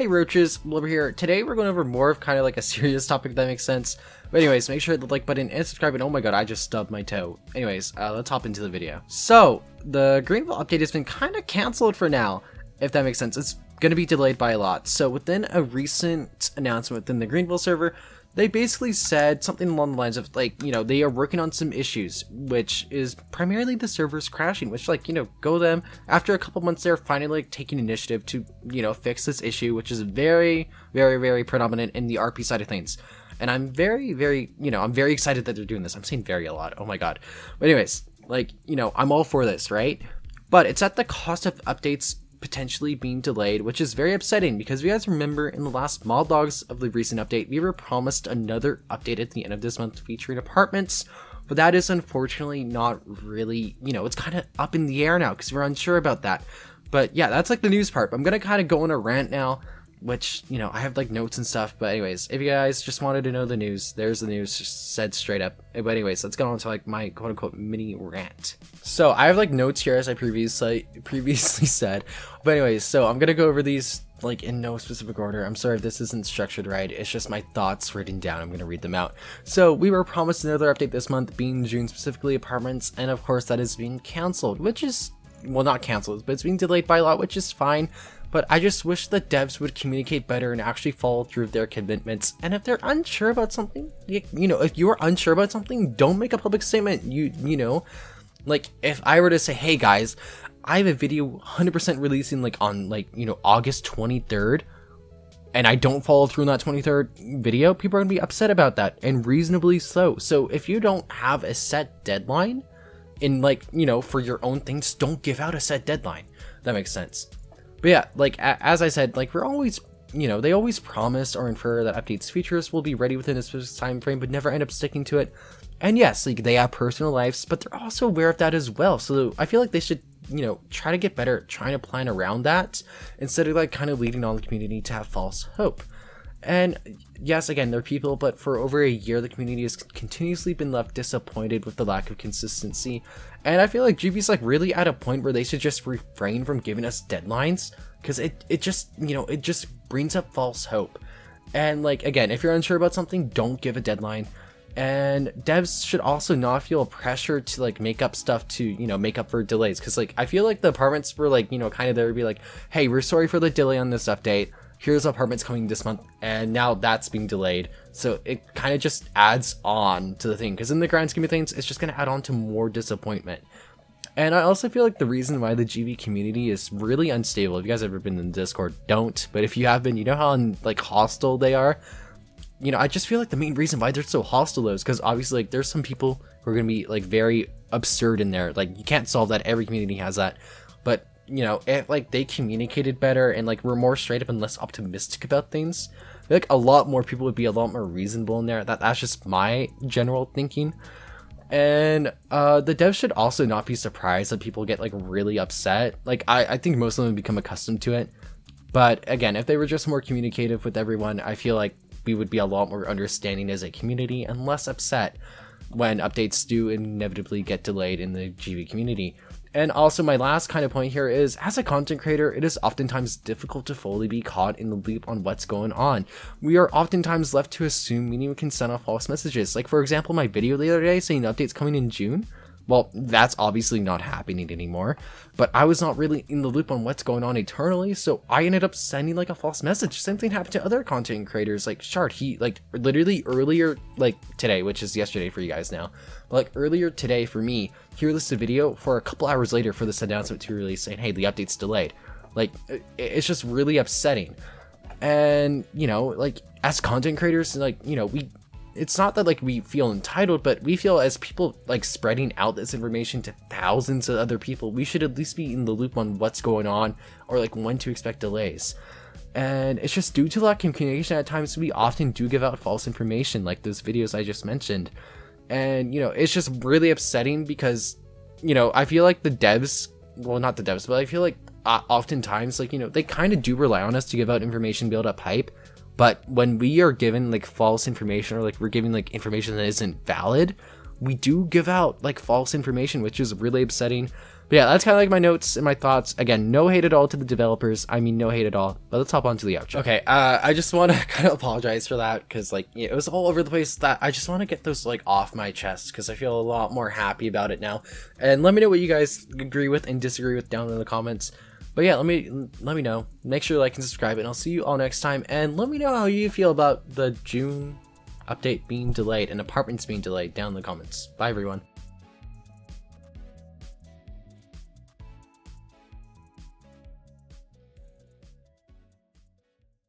Hey Roaches, Blubber here. Today we're going over more of kind of like a serious topic, if that makes sense. But anyways, make sure to hit the like button and subscribe, and oh my god, I just stubbed my toe. Anyways, let's hop into the video. So, the Greenville update has been kind of cancelled for now, if that makes sense. It's going to be delayed by a lot. So within a recent announcement within the Greenville server, they basically said something along the lines of, like, you know, they are working on some issues, which is primarily the servers crashing, which, like, you know, go them. After a couple months, they're finally, like, taking initiative to, you know, fix this issue, which is very, very, very predominant in the RP side of things. And I'm very, very, you know, I'm very excited that they're doing this. I'm saying very a lot. Oh my god. But anyways, like, you know, I'm all for this, right? But it's at the cost of updates potentially being delayed, which is very upsetting because if you guys remember in the last Mod Logs of the recent update, we were promised another update at the end of this month featuring apartments, but that is unfortunately not really, you know, it's kind of up in the air now because we're unsure about that. But yeah, that's like the news part. I'm gonna kind of go on a rant now, which, you know, I have like notes and stuff. But anyways, if you guys just wanted to know the news, there's the news, just said straight up. But anyways, let's get on to like my quote unquote mini rant. So I have like notes here as I previously said. But anyways, so I'm gonna go over these like in no specific order. I'm sorry if this isn't structured right. It's just my thoughts written down. I'm gonna read them out. So we were promised another update this month, being June, specifically apartments, and of course that is being cancelled, which is, well, not cancelled, but it's being delayed by a lot, which is fine. But I just wish the devs would communicate better and actually follow through with their commitments. And if they're unsure about something, you know, if you're unsure about something, don't make a public statement. You know, like if I were to say, hey guys, I have a video 100% releasing like on like, you know, August 23rd, and I don't follow through on that 23rd video, people are gonna be upset about that, and reasonably so. So if you don't have a set deadline in, like, you know, for your own things, don't give out a set deadline. That makes sense. But yeah, like, as I said, like, we're always, you know, they always promise or infer that updates features will be ready within a specific time frame, but never end up sticking to it. And yes, like, they have personal lives, but they're also aware of that as well. So I feel like they should, you know, try to get better at trying to plan around that, instead of, like, kind of leading on the community to have false hope. And yes, again, they're people, but for over a year, the community has continuously been left disappointed with the lack of consistency. And I feel like GV's like really at a point where they should just refrain from giving us deadlines, because it just, you know, it just brings up false hope. And like, again, if you're unsure about something, don't give a deadline. And devs should also not feel pressure to like make up stuff to, you know, make up for delays. Because like, I feel like the apartments were like, you know, kind of there to be like, hey, we're sorry for the delay on this update. Here's apartments coming this month, and now that's being delayed. So it kind of just adds on to the thing, because in the grand scheme of things, it's just going to add on to more disappointment. And I also feel like the reason why the GV community is really unstable, if you guys have ever been in the Discord, don't, but if you have been, you know how like hostile they are. You know, I just feel like the main reason why they're so hostile though is because obviously like there's some people who are going to be like very absurd in there. Like, you can't solve that, every community has that. But you know, if like they communicated better and like were more straight up and less optimistic about things, I feel like a lot more people would be a lot more reasonable in there. That's just my general thinking. And the devs should also not be surprised that people get like really upset. Like I think most of them become accustomed to it. But again, if they were just more communicative with everyone, I feel like we would be a lot more understanding as a community and less upset when updates do inevitably get delayed in the GV community. And also my last kind of point here is, as a content creator, it is oftentimes difficult to fully be caught in the loop on what's going on. We are oftentimes left to assume, meaning we can send off false messages. Like for example, my video the other day saying updates coming in June. Well, that's obviously not happening anymore, but I was not really in the loop on what's going on eternally, so I ended up sending like a false message. Same thing happened to other content creators, like Shard. He like literally earlier, like today, which is yesterday for you guys now, but like earlier today for me, he released a video for a couple hours later for this announcement to release saying, hey, the update's delayed. Like, it's just really upsetting. And, you know, like as content creators, like, you know, it's not that like we feel entitled, but we feel as people like spreading out this information to thousands of other people, we should at least be in the loop on what's going on or like when to expect delays. And it's just due to lack of communication at times, we often do give out false information like those videos I just mentioned. And, you know, it's just really upsetting because, you know, I feel like the devs, well, not the devs, but I feel like oftentimes, like, you know, they kind of do rely on us to give out information, build up hype. But when we are given like false information, or like we're giving like information that isn't valid, we do give out like false information, which is really upsetting. But yeah, that's kind of like my notes and my thoughts. Again, no hate at all to the developers. I mean, no hate at all. But let's hop on to the outro. Okay, I just want to kind of apologize for that because like it was all over the place. That I just want to get those like off my chest because I feel a lot more happy about it now. And let me know what you guys agree with and disagree with down in the comments. But yeah, let me know. Make sure to like and subscribe, and I'll see you all next time. And let me know how you feel about the June update being delayed and apartments being delayed down in the comments. Bye, everyone.